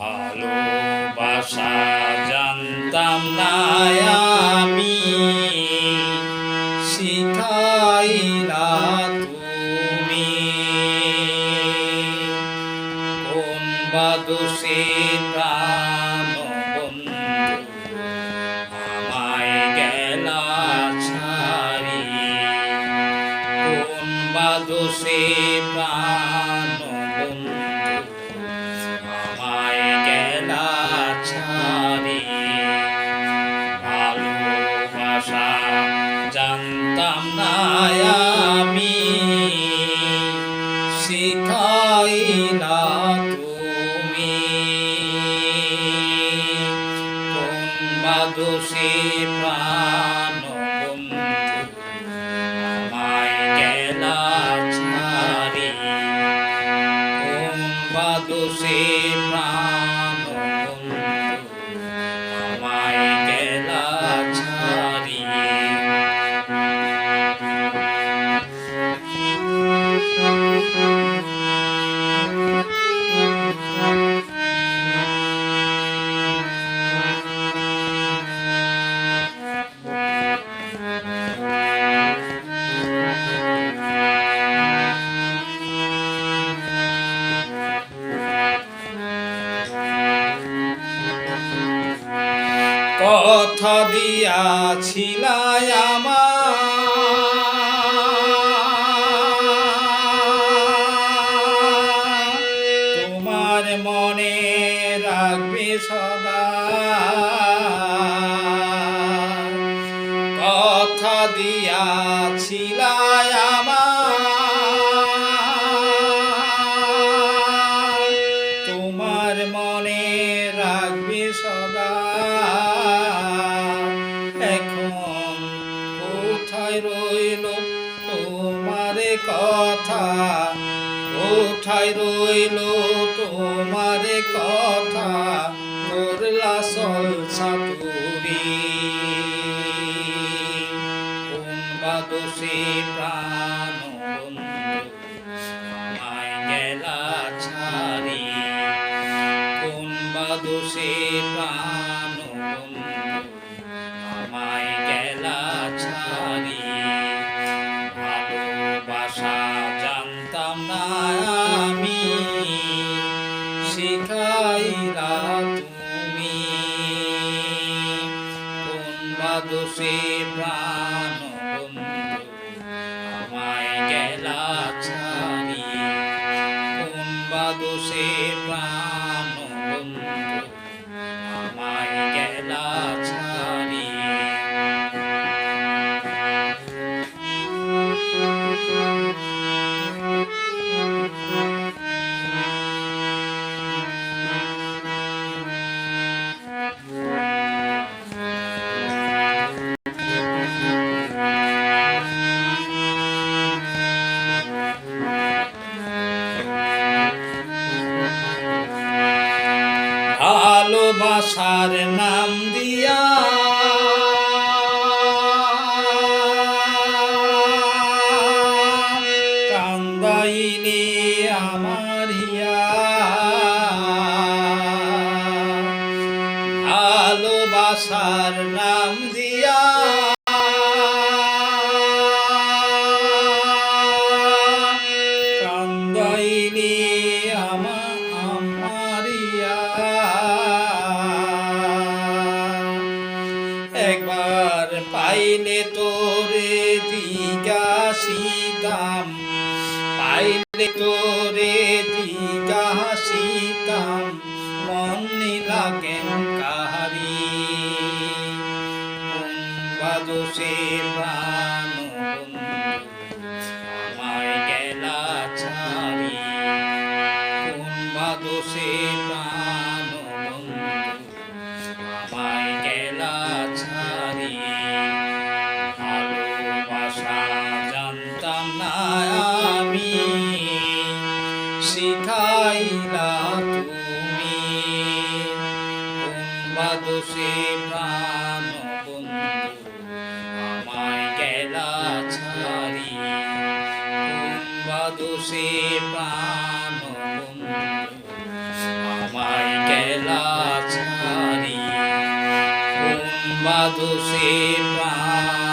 ভালোবাসা জানতাম না আমি, শিখাইলা তুমি। কোন বা দোষে প্রাণ বন্ধু আমায় গেলা ছাড়ি, কোন বা দোষে প্রাণ বন্ধু আমায় গেলা ছাড়ি। ভালোবাসা জানতাম না আমি, শিখাইলা তুমি। কোন বা দোষে প্রাণ বন্ধু আমায় গেলা ছাড়ি, কোন বা দোষে প্রাণ বন্ধু আমায় গেলা ছাড়ি। কথা দিয়াছিলা আমার, তোমার মনে রাখবে সদা। কথা দিয়াছিলা আমার, তোমার মনে রাখবে সদা। এখন কোথায় রইল তোমার কথা, কোথায় রইল তোমার কথা, করলা সলসা তুরি। কোন বা দোষে প্রাণ বন্ধু আমায় গেলা ছাড়ি, কোন বা দোষে প্রাণ বন্ধু আমায় গেলা ছাড়ি। ভালোবাসা জানতাম না আমি, শিখাইলা তুমি। কোন বা দোষে প্রাণ বন্ধু আমায় গেলা ছাড়ি, কোন বা দোষে প্রাণ বন্ধু আমায় গেলা ছাড়ি। ভালোবাসার নাম দিয়া কান্দাইলে আমার হিয়া, ভালোবাসার নাম দিয়া কান্দাইলে আমার হিয়া। একবার পাইলে তোরে জিজ্ঞাসিতাম, পাইলে তোরে জিজ্ঞাসিতাম, মন নিলা কেন কাহারি। কোন বা দোষে প্রাণ বন্ধু আমায় গেলা ছাড়ি, কোন বা দোষে প্রাণ বন্ধু আমায় গেলা ছাড়ি। ভালোবাসা জানতাম না আমি, শিখাইলা তুমি। কোন বা দোষে প্রাণ বন্ধু আমায় গেলা ছাড়ি, কোন বা দোষে প্রাণ বন্ধু আমায় গেলা বাদোষে প্রাণ